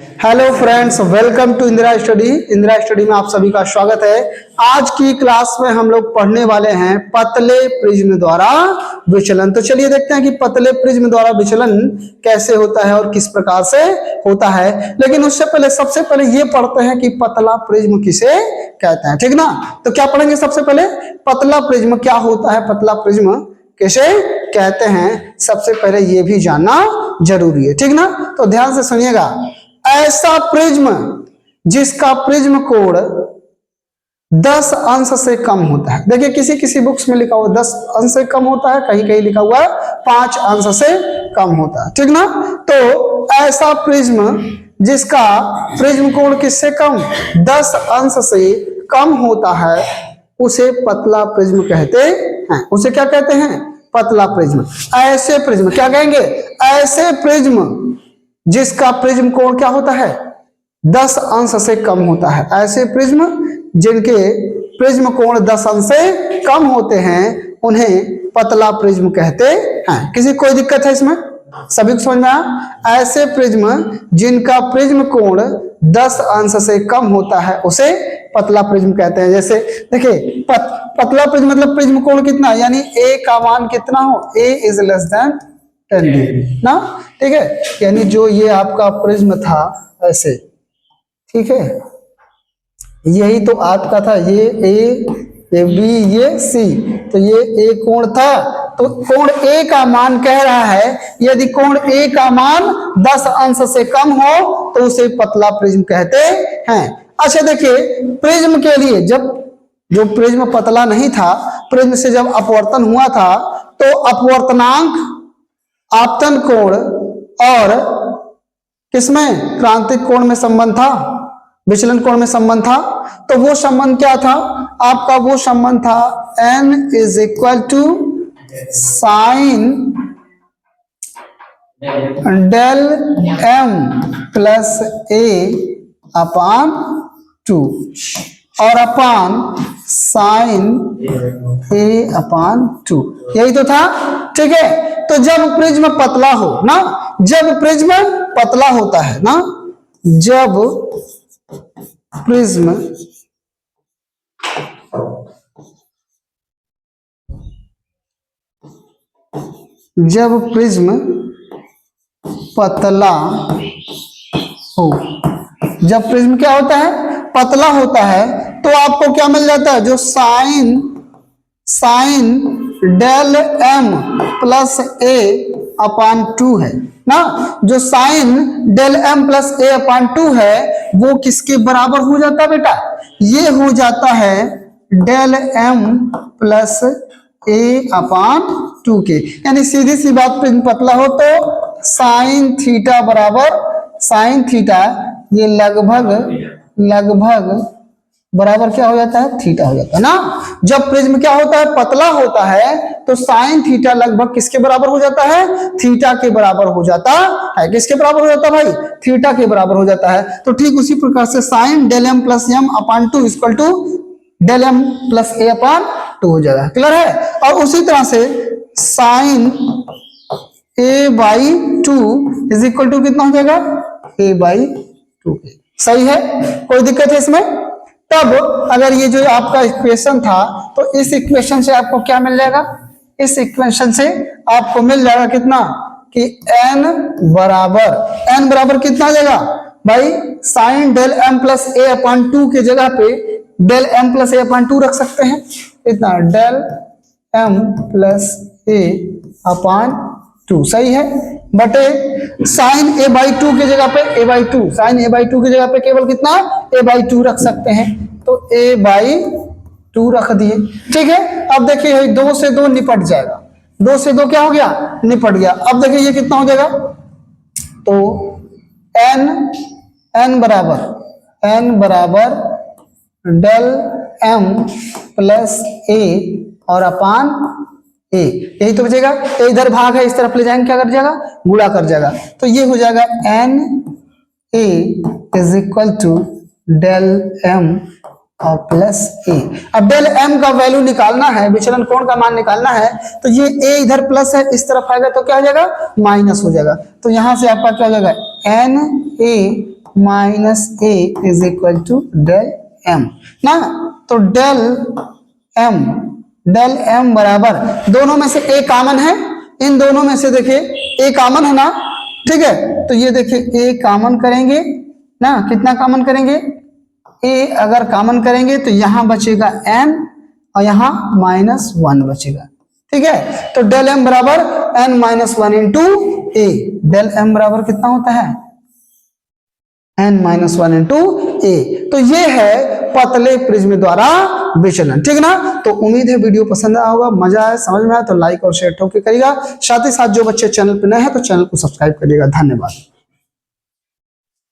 Hello friends, welcome to Indira study. Indira study में आप सभी का स्वागत है। आज की क्लास में हम लोग पढ़ने वाले हैं पतले प्रिज्म द्वारा विचलन। तो चलिए देखते हैं कि पतले प्रिज्म द्वारा विचलन कैसे होता है और किस प्रकार से होता है। लेकिन उससे पहले सबसे पहले ये पढ़ते हैं कि पतला प्रिज्म किसे कहते हैं, ठीक ना। तो क्या पढ़ेंगे सबसे पहले, पतला प्रिज्म क्या होता है, पतला प्रिज्म किसे कहते हैं, सबसे पहले ये भी जानना जरूरी है, ठीक ना। तो ध्यान से सुनिएगा। ऐसा प्रिज्म जिसका प्रिज्म कोण 10 अंश से कम होता है। देखिए किसी किसी बुक्स में लिखा हुआ 10 अंश से कम होता है, कहीं कहीं लिखा हुआ है 5 अंश से कम होता है, ठीक ना। तो ऐसा प्रिज्म जिसका प्रिज्म कोण किससे कम, 10 अंश से कम होता है, उसे पतला प्रिज्म कहते हैं। उसे क्या कहते हैं, पतला प्रिज्म। ऐसे प्रिज्म क्या कहेंगे, ऐसे प्रिज्म जिसका प्रिज्म कोण क्या होता है, 10 अंश से कम होता है। ऐसे प्रिज्म जिनके प्रिज्म कोण 10 अंश से कम होते हैं उन्हें पतला प्रिज्म कहते हैं। किसी कोई दिक्कत है इसमें, सभी को समझ में आया। ऐसे प्रिज्म जिनका प्रिज्म कोण 10 अंश से कम होता है उसे पतला प्रिज्म कहते हैं। जैसे देखिए पतला प्रिज्म मतलब प्रिज्म कोण कितना, यानी ए का मान कितना हो, ए इज लेस देन 10 डिग्री ना, ठीक है। यानी जो ये आपका प्रिज्म था ऐसे, ठीक है, यही तो आपका था, ये ए, ये बी, ये सी, तो ये ए कोण था। तो कोण ए का मान कह रहा है, यदि कोण ए का मान 10 अंश से कम हो तो उसे पतला प्रिज्म कहते हैं। अच्छा देखिए, प्रिज्म के लिए जब जो प्रिज्म पतला नहीं था, प्रिज्म से जब अपवर्तन हुआ था तो अपवर्तनांक आपतन कोण और किसमें, क्रांतिक कोण में संबंध था, विचलन कोण में संबंध था। तो वो संबंध क्या था आपका, वो संबंध था n is equal to sine del m plus A upon 2 और अपान साइन ए अपान 2, यही तो था, ठीक है। तो जब प्रिज्म पतला हो ना, जब प्रिज्म पतला होता है ना, जब प्रिज्म पतला हो, जब प्रिज्म क्या होता है, पतला होता है, तो आपको क्या मिल जाता है, जो sign del M plus A upon 2 है ना, जो sign del M plus A upon 2 है वो किसके बराबर हो जाता है बेटा, ये हो जाता है del M plus A upon 2 के। यानी सीधी सी बात, प्रिज्म पतला हो तो साइन थीटा बराबर, साइन थीटा ये लगभग बराबर क्या हो जाता है, थीटा हो जाता है ना। जब प्रिज्म क्या होता है, पतला होता है, तो साइन थीटा लगभग किसके बराबर हो जाता है, थीटा के बराबर हो जाता है। किसके बराबर हो जाता है भाई, थीटा के बराबर हो जाता है। तो ठीक उसी प्रकार से sine del M plus M upon 2 equal to del M plus A upon 2 हो जाएगा, क्लियर है। और उसी तरह से sine A by 2 is equal to कितना हो जाएगा, ए बाई 2। सही है, कोई दिक्कत है इसमें। तब अगर ये जो आपका इक्वेशन था, तो इस इक्वेशन से आपको क्या मिल जाएगा, इस इक्वेशन से आपको मिल जाएगा कितना, कि n बराबर कितना आ जाएगा भाई, sign del M plus A upon 2 के जगह पे del M plus A upon 2 रख सकते हैं। इतना del M plus A upon 2, सही है, बटे साइन ए बाई 2 की जगह पे ए बाई 2, साइन ए बाई 2 की जगह पे केवल कितना, ए बाई 2 रख सकते हैं, तो ए बाई 2 रख दिए, ठीक है। अब देखिए 2 से 2 निपट जाएगा, 2 से 2 क्या हो गया, निपट गया। अब देखिए ये कितना हो जाएगा, तो n बराबर डेल एम प्लस ए और अपान ए, यही तो बचेगा। तो इधर भाग है, इस तरफ ले जाएंगे, क्या कर जाएगा, गुणा कर जाएगा। तो ये हो जाएगा N A is equal to del M और प्लस ए। अब डेल एम का वैल्यू निकालना है, विचलन कोण का मान निकालना है, तो ये ए इधर प्लस है, इस तरफ आएगा तो क्या हो जाएगा, माइनस हो जाएगा। तो यहां से आपका क्या हो जाएगा, N A minus A is equal to del M ना। तो डेल एम बराबर, दोनों में से ए कॉमन है, इन दोनों में से देखिए ए कॉमन है ना, ठीक है। तो ये देखिए ए कॉमन करेंगे ना, कितना कॉमन करेंगे, ए अगर कॉमन करेंगे तो यहां बचेगा एन और यहां -1 बचेगा, ठीक है। तो डेल एम बराबर n-1 इंटू ए, डेल एम बराबर कितना होता है, n-1 इंटू ए। तो ये है पतले प्रिज्म द्वारा विचलन, ठीक ना। तो उम्मीद है वीडियो पसंद आया होगा, मजा आया, समझ में आया तो लाइक और शेयर ठोक के करिएगा। साथ ही साथ जो बच्चे चैनल पे नए हैं तो चैनल को सब्सक्राइब करिएगा। धन्यवाद।